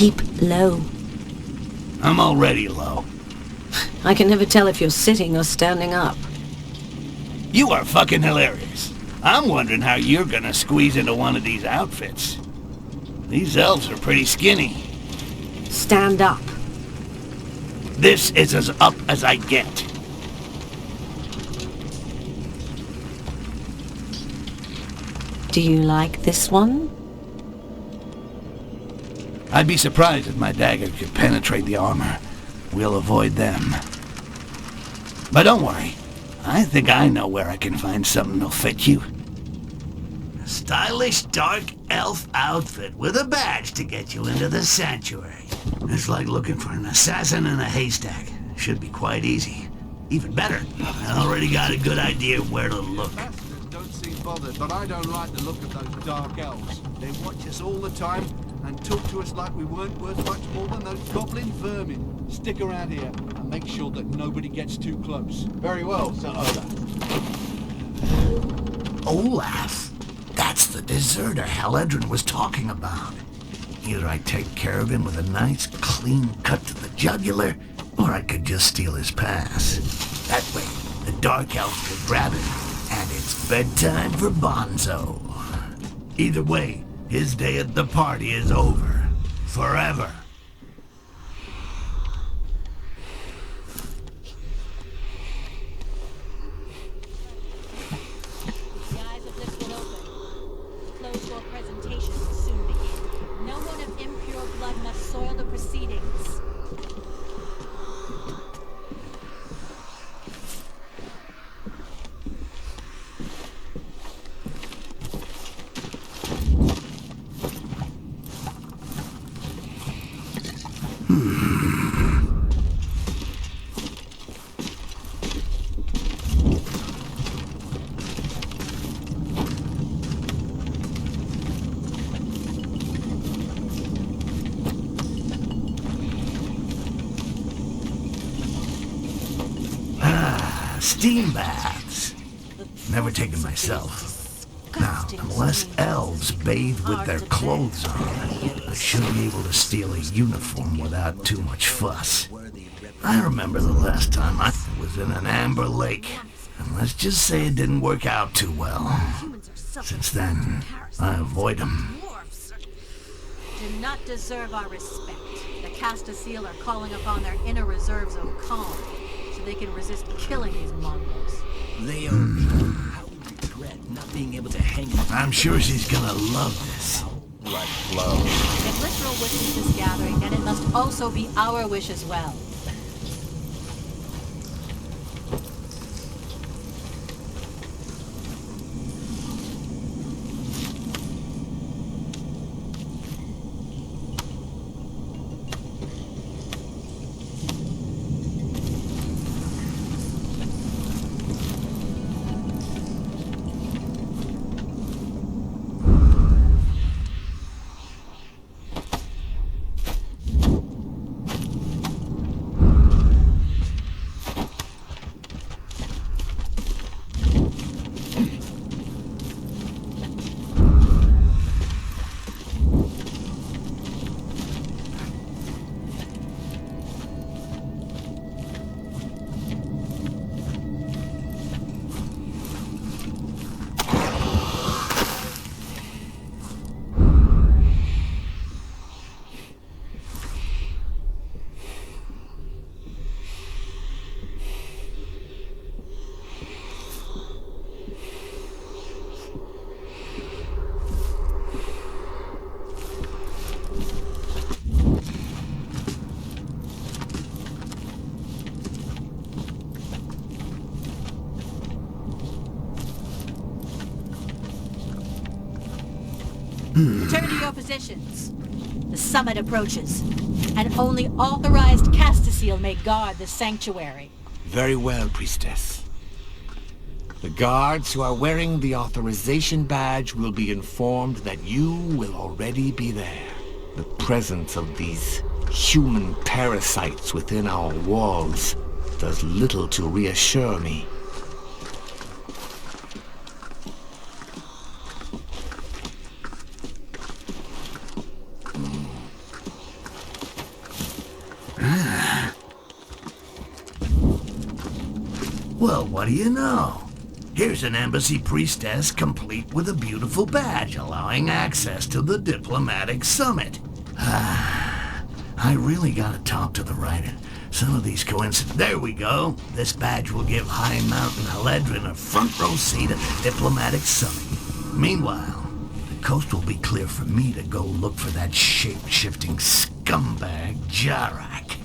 Keep low. I'm already low. I can never tell if you're sitting or standing up. You are fucking hilarious. I'm wondering how you're gonna squeeze into one of these outfits. These elves are pretty skinny. Stand up. This is as up as I get. Do you like this one? I'd be surprised if my dagger could penetrate the armor. We'll avoid them. But don't worry. I think I know where I can find something that'll fit you. A stylish dark elf outfit with a badge to get you into the sanctuary. It's like looking for an assassin in a haystack. Should be quite easy. Even better, I already got a good idea of where to look. Don't seem bothered, but I don't like the look of those dark elves. They watch us all the time and talk to us like we weren't worth much more than those goblin vermin. Stick around here and make sure that nobody gets too close. Very well, Sir Olaf. Olaf? That's the deserter Haledrin was talking about. Either I take care of him with a nice, clean cut to the jugular, or I could just steal his pass. That way, the Dark Elves could grab it, and it's bedtime for Bonzo. Either way, his day at the party is over. Forever. The eyes of this will open. Close your presentation will soon begin. No one of impure blood must soil the proceedings. Steam baths. Never taken myself. Now, unless elves bathe with their clothes on, I should be able to steal a uniform without too much fuss. I remember the last time I was in an amber lake, and let's just say it didn't work out too well. Since then, I avoid them. Do not deserve our respect. The Castasiel are calling upon their inner reserves of calm, so they can resist killing these Mongols. They owe me. How regret not being able to hang out. I'm sure she's gonna love this. Blood flow. If literal wishes this gathering, then it must also be our wish as well. Return to your positions. The summit approaches, and only authorized Castasiel may guard the sanctuary. Very well, priestess. The guards who are wearing the authorization badge will be informed that you will already be there. The presence of these human parasites within our walls does little to reassure me. Well, what do you know? Here's an embassy priestess complete with a beautiful badge allowing access to the diplomatic summit. I really gotta talk to the writer. Some of these coincidences. There we go. This badge will give High Mountain Haledrin a front row seat at the diplomatic summit. Meanwhile, the coast will be clear for me to go look for that shape-shifting scumbag Jarak.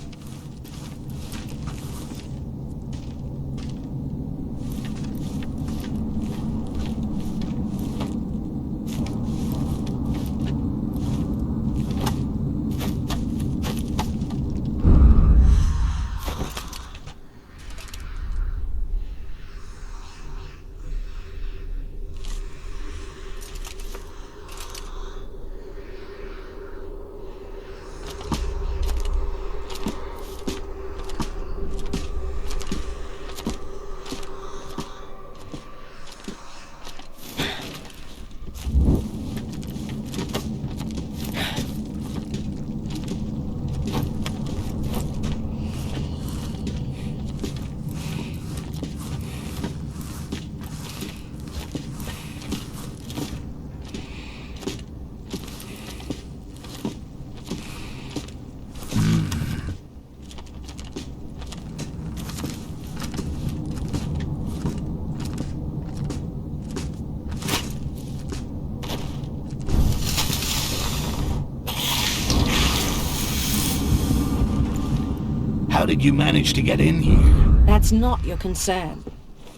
How did you manage to get in here? That's not your concern.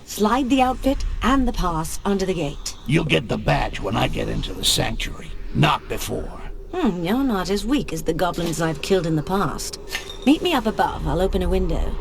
Slide the outfit and the pass under the gate. You'll get the badge when I get into the sanctuary, not before. You're not as weak as the goblins I've killed in the past. Meet me up above. I'll open a window.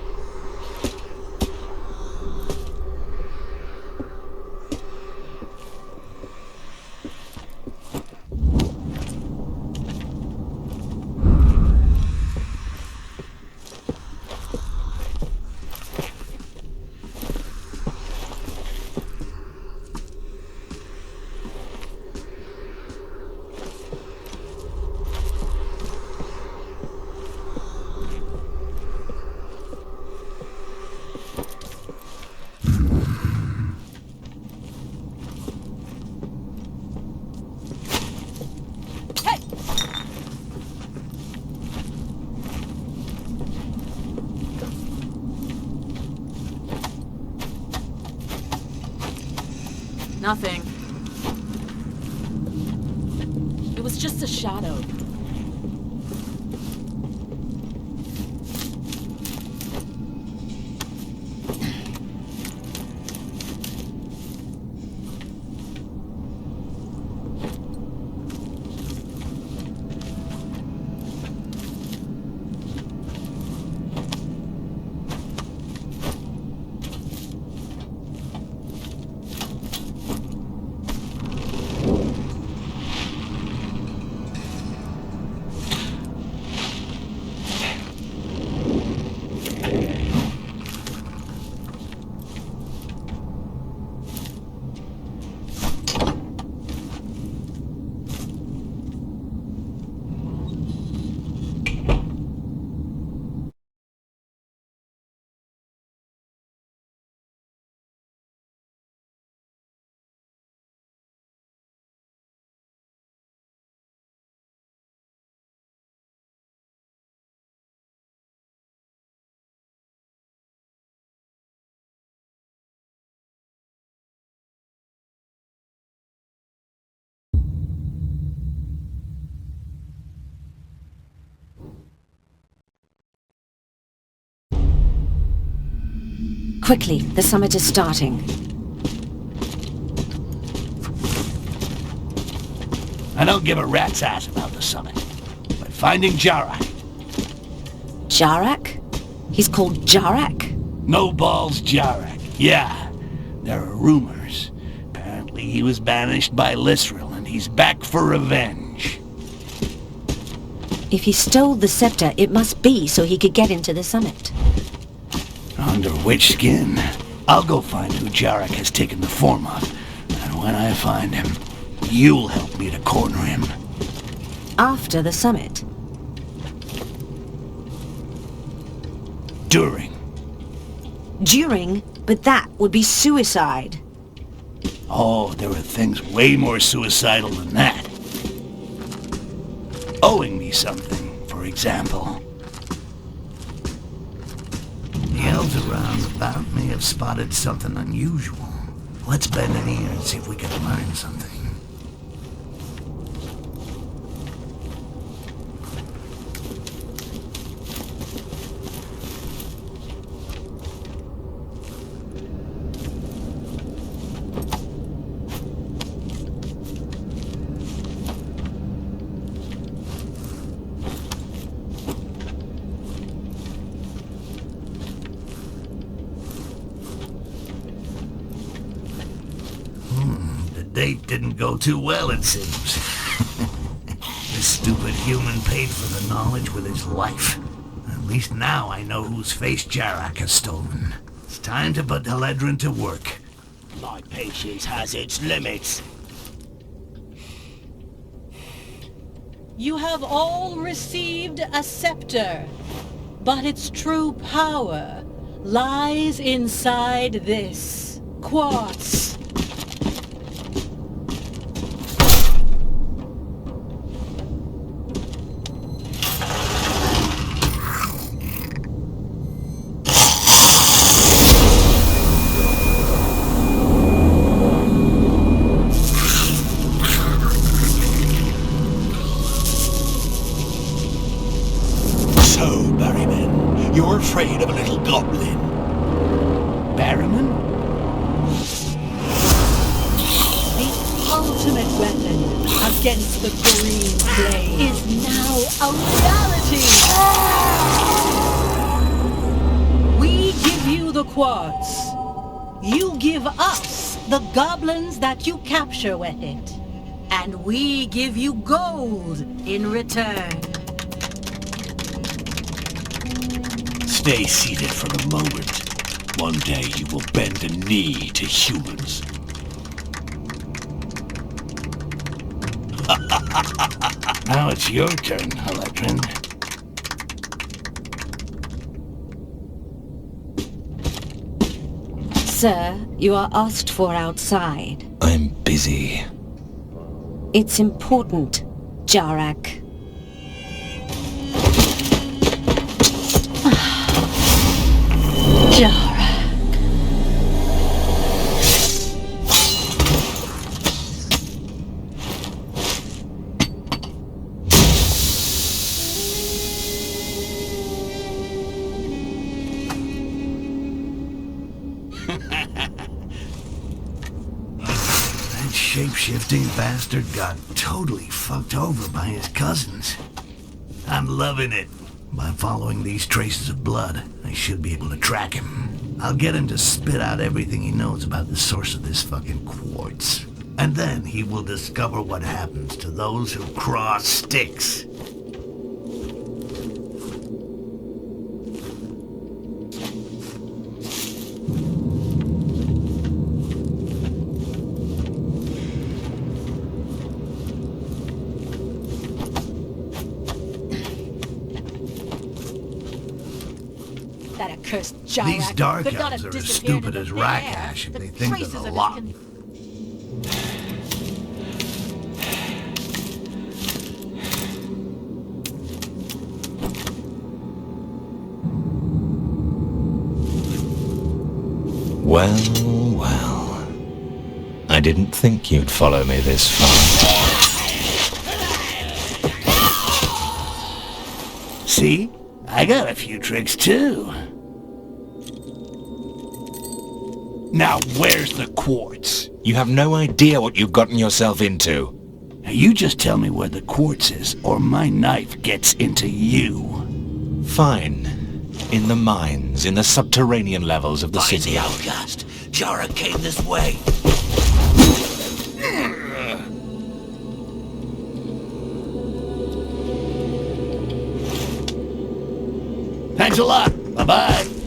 Nothing. It was just a shadow. Quickly, the summit is starting. I don't give a rat's ass about the summit. But finding Jarak. Jarak? He's called Jarak? No balls Jarak. Yeah, there are rumors. Apparently he was banished by Lisril and he's back for revenge. If he stole the scepter, it must be so he could get into the summit. Under which skin? I'll go find who Jarak has taken the form of. And when I find him, you'll help me to corner him. After the summit? During. During? But that would be suicide. Oh, there are things way more suicidal than that. Owing me something, for example. The elves around about may have spotted something unusual. Let's bend an ear and see if we can learn something. Date didn't go too well, it seems. This stupid human paid for the knowledge with his life. At least now I know whose face Jarak has stolen. It's time to put Haledrin to work. My patience has its limits. You have all received a scepter, but its true power lies inside this quartz. You're afraid of a little goblin. Barrowman? The ultimate weapon against the green flame is now a reality. We give you the quartz. You give us the goblins that you capture with it. And we give you gold in return. Stay seated for a moment. One day you will bend the knee to humans. Now it's your turn, Haledrin. Sir, you are asked for outside. I'm busy. It's important, Jarak. Jarak. That shape-shifting bastard got totally fucked over by his cousins. I'm loving it. By following these traces of blood, I should be able to track him. I'll get him to spit out everything he knows about the source of this fucking quartz. And then he will discover what happens to those who cross Styx. That accursed Jarak These dark could not elves have are as disappeared stupid into as thin air. Rakash if The they think traces they're of the his lot. Well, well. I didn't think you'd follow me this far. See? I got a few tricks too. Now where's the quartz? You have no idea what you've gotten yourself into. Now you just tell me where the quartz is, or my knife gets into you. Fine. In the mines, in the subterranean levels of the Find city. the outcast. Jara came this way. Thanks a lot. Bye-bye.